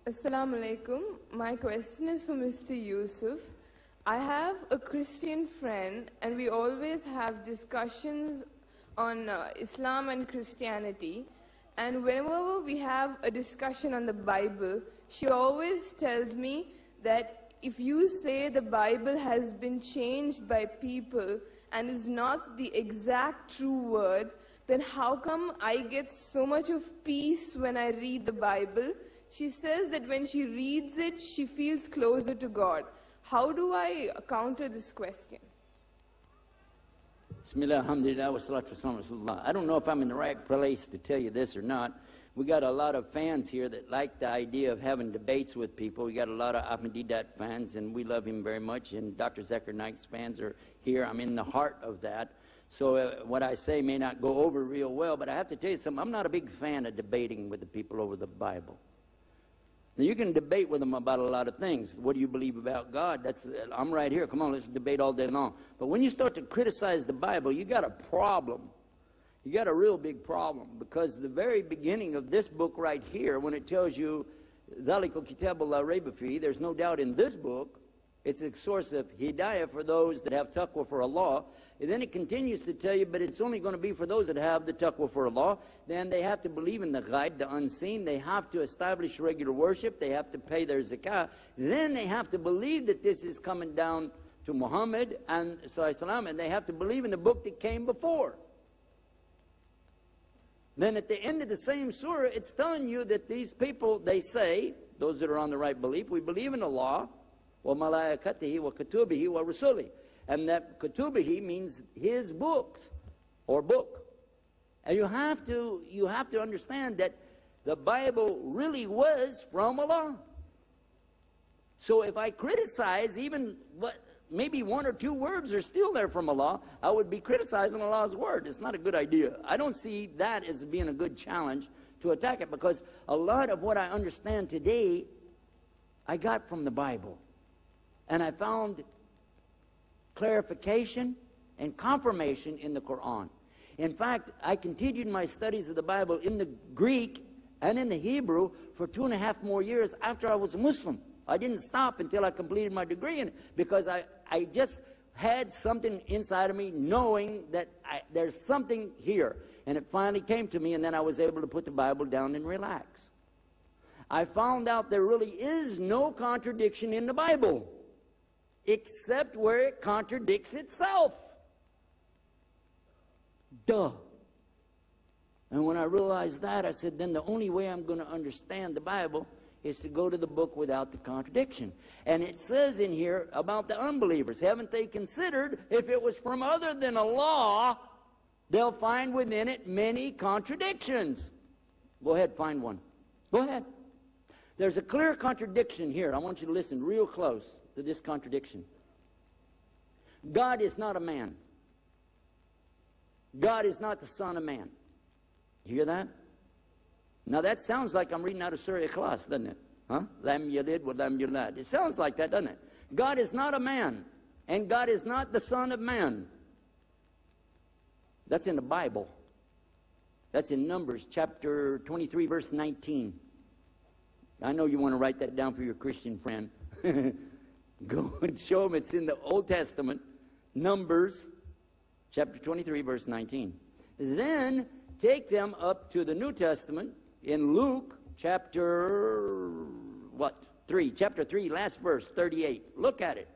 Assalamu alaikum. My question is for Mr. Yusuf. I have a Christian friend and we always have discussions on Islam and Christianity. And whenever we have a discussion on the Bible, she always tells me that if you say the Bible has been changed by people and is not the exact true word, then how come I get so much of peace when I read the Bible? She says that when she reads it, she feels closer to God. How do I counter this question? Bismillah, alhamdulillah, wa salatu wa salam rasulullah. I don't know if I'm in the right place to tell you this or not. We got a lot of fans here that like the idea of having debates with people. We got a lot of Ahmadidat fans, and we love him very much. And Dr. Zakir Naik's fans are here. I'm in the heart of that. So what I say may not go over real well, but I have to tell you something. I'm not a big fan of debating with the people over the Bible. Now, you can debate with them about a lot of things. What do you believe about God? I'm right here. Come on, let's debate all day long. But when you start to criticize the Bible, you got a problem. You got a real big problem, because the very beginning of this book right here, when it tells you, ذَلِكَ الْكِتَابُ لَا رَيْبَ فِيهِ, there's no doubt in this book, it's a source of hidayah for those that have taqwa for Allah. And then it continues to tell you, but it's only going to be for those that have the taqwa for Allah. Then they have to believe in the ghaib, the unseen. They have to establish regular worship. They have to pay their zakah. Then they have to believe that this is coming down to Muhammad and Sallallahu, and they have to believe in the book that came before. Then at the end of the same surah, it's telling you that these people, they say, those that are on the right belief, we believe in Allah, وَمَلَائِكَتِهِ وَكُتُبِهِ وَرُسُلِهِ. And that kutubihi means his books, or book. And you have to understand that the Bible really was from Allah. So if I criticize even maybe one or two words are still there from Allah, I would be criticizing Allah's word. It's not a good idea. I don't see that as being a good challenge to attack it, because a lot of what I understand today, I got from the Bible. And I found clarification and confirmation in the Quran. In fact, I continued my studies of the Bible in the Greek and in the Hebrew for 2.5 more years after I was a Muslim. I didn't stop until I completed my degree in it, because I just had something inside of me knowing that there's something here. And it finally came to me, and then I was able to put the Bible down and relax. I found out there really is no contradiction in the Bible, except where it contradicts itself. Duh. And when I realized that, I said, then the only way I'm going to understand the Bible is to go to the book without the contradiction. And it says in here about the unbelievers, haven't they considered if it was from other than Allah, they'll find within it many contradictions. Go ahead, find one. Go ahead. There's a clear contradiction here. I want you to listen real close to this contradiction. God is not a man. God is not the son of man. You hear that? Now that sounds like I'm reading out of Surah Ikhlas, doesn't it? Huh? Lam yalid wa lam yulad. It sounds like that, doesn't it? God is not a man, and God is not the son of man. That's in the Bible. That's in Numbers chapter 23, verse 19. I know you want to write that down for your Christian friend. Go and show them it's in the Old Testament, Numbers chapter 23, verse 19. Then take them up to the New Testament in Luke chapter 3, chapter 3, last verse, 38. Look at it.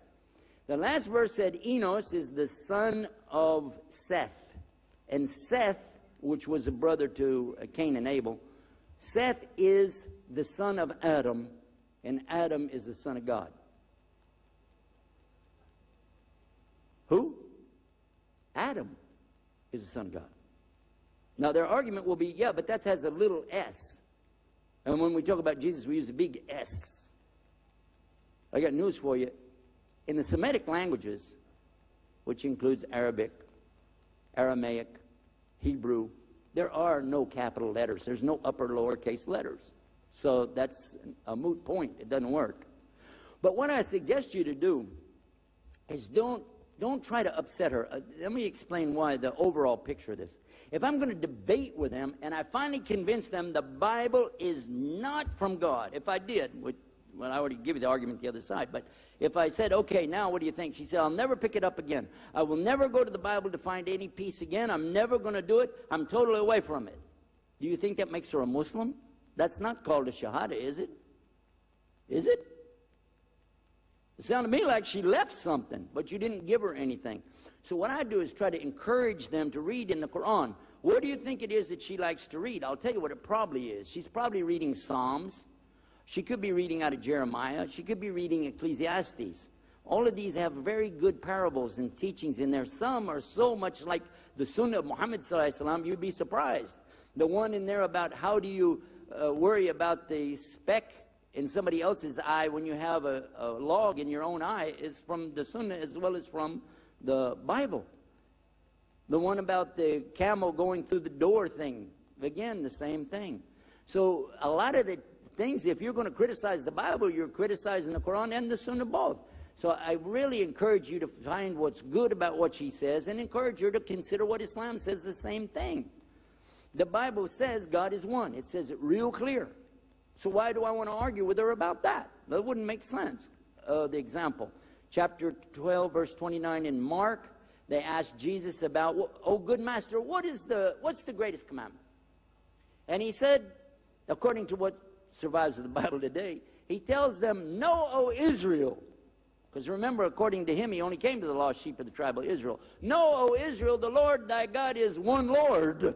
The last verse said Enos is the son of Seth. And Seth, which was a brother to Cain and Abel, Seth is the son of Adam, and Adam is the son of God. Who? Adam is the son of God. Now their argument will be, yeah, but that has a little s. And when we talk about Jesus, we use a big S. I got news for you. In the Semitic languages, which includes Arabic, Aramaic, Hebrew, there are no capital letters. There's no upper lowercase letters. So that's a moot point. It doesn't work. But what I suggest you to do is don't don't try to upset her. Let me explain why, the overall picture of this. If I'm going to debate with them and I finally convince them the Bible is not from God, if I did, well, I already give you the argument the other side, but if I said, okay, now what do you think? She said, I'll never pick it up again. I will never go to the Bible to find any peace again. I'm never going to do it. I'm totally away from it. Do you think that makes her a Muslim? That's not called a Shahada, is it? Is it? It sounded to me like she left something, but you didn't give her anything. So what I do is try to encourage them to read in the Quran. What do you think it is that she likes to read? I'll tell you what it probably is. She's probably reading Psalms. She could be reading out of Jeremiah. She could be reading Ecclesiastes. All of these have very good parables and teachings in there. Some are so much like the Sunnah of Muhammad sallallahu alaihi wasallam, you'd be surprised. The one in there about how do you worry about the speck in somebody else's eye when you have a log in your own eye is from the Sunnah as well as from the Bible. The one about the camel going through the door thing, again, the same thing. So a lot of the things, if you're going to criticize the Bible, you're criticizing the Quran and the Sunnah both. So I really encourage you to find what's good about what she says and encourage her to consider what Islam says the same thing. The Bible says God is one. It says it real clear. So why do I want to argue with her about that? That wouldn't make sense. The example, chapter 12, verse 29 in Mark, they asked Jesus about, oh, good master, what's the greatest commandment? And he said, according to what survives of the Bible today, he tells them, know, O Israel. Because remember, according to him, he only came to the lost sheep of the tribe of Israel. Know, O Israel, the Lord thy God is one Lord.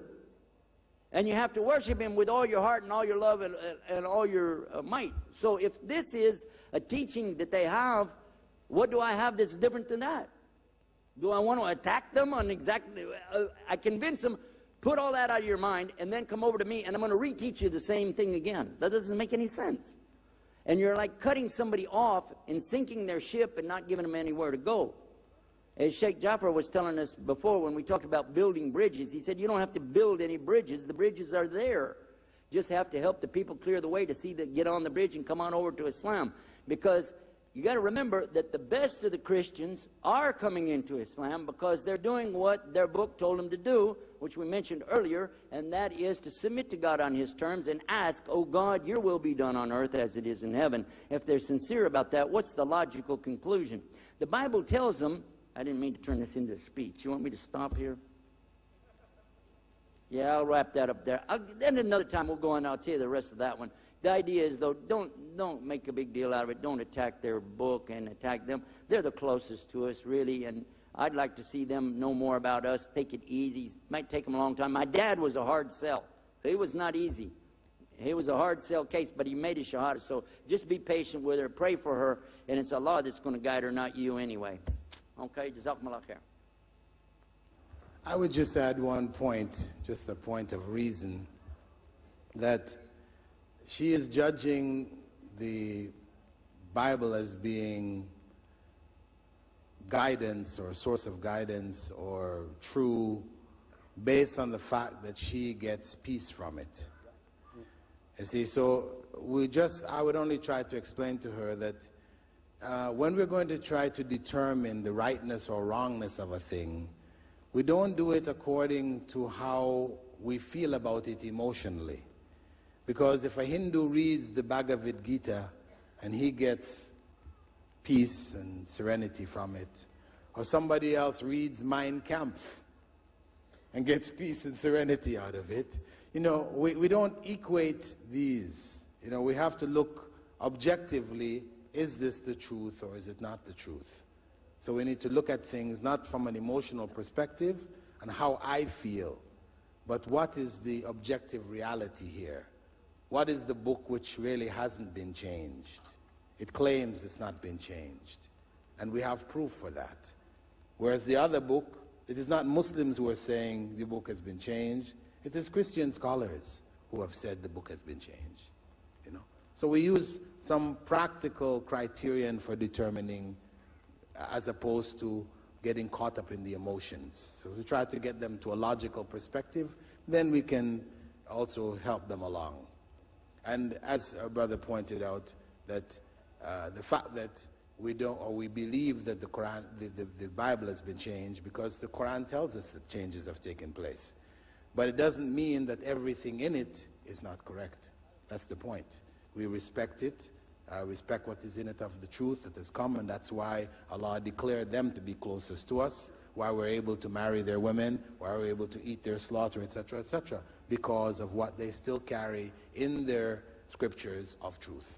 And you have to worship him with all your heart and all your love and all your might. So if this is a teaching that they have, what do I have that's different than that? Do I want to attack them on exactly... I convince them, put all that out of your mind, and then come over to me, and I'm going to reteach you the same thing again. That doesn't make any sense. And you're like cutting somebody off and sinking their ship and not giving them anywhere to go. As Sheikh Jafar was telling us before when we talked about building bridges, he said, you don't have to build any bridges. The bridges are there. Just have to help the people clear the way to see that get on the bridge and come on over to Islam. Because you got to remember that the best of the Christians are coming into Islam because they're doing what their book told them to do, which we mentioned earlier, and that is to submit to God on his terms and ask, oh God, your will be done on earth as it is in heaven. If they're sincere about that, what's the logical conclusion? The Bible tells them, I didn't mean to turn this into a speech. You want me to stop here? Yeah, I'll wrap that up there. Then another time we'll go on and I'll tell you the rest of that one. The idea is, though, don't make a big deal out of it. Don't attack their book and attack them. They're the closest to us, really, and I'd like to see them know more about us. Take it easy. It might take them a long time. My dad was a hard sell. He was not easy. He was a hard sell case, but he made a shahada. So just be patient with her. Pray for her, and it's Allah that's going to guide her, not you anyway. Okay, Jazakumullah khair. I would just add one point, just a point of reason, that she is judging the Bible as being guidance or a source of guidance or true based on the fact that she gets peace from it. You see, so I would only try to explain to her that when we're going to try to determine the rightness or wrongness of a thing, we don't do it according to how we feel about it emotionally. Because if a Hindu reads the Bhagavad Gita and he gets peace and serenity from it, or somebody else reads Mein Kampf and gets peace and serenity out of it, you know, we don't equate these. You know, we have to look objectively, is this the truth or is it not the truth? So we need to look at things not from an emotional perspective and how I feel, but what is the objective reality here? What is the book which really hasn't been changed? It claims it's not been changed, and we have proof for that. Whereas the other book, it is not Muslims who are saying the book has been changed, it is Christian scholars who have said the book has been changed. You know? So we use some practical criterion for determining, as opposed to getting caught up in the emotions. So we try to get them to a logical perspective, then we can also help them along. And as our brother pointed out, that the fact that we don't, or we believe that the Quran, the Bible has been changed because the Quran tells us that changes have taken place. But it doesn't mean that everything in it is not correct. That's the point. We respect it, respect what is in it of the truth that has come, and that's why Allah declared them to be closest to us, why we're able to marry their women, why we're able to eat their slaughter, etc., because of what they still carry in their scriptures of truth.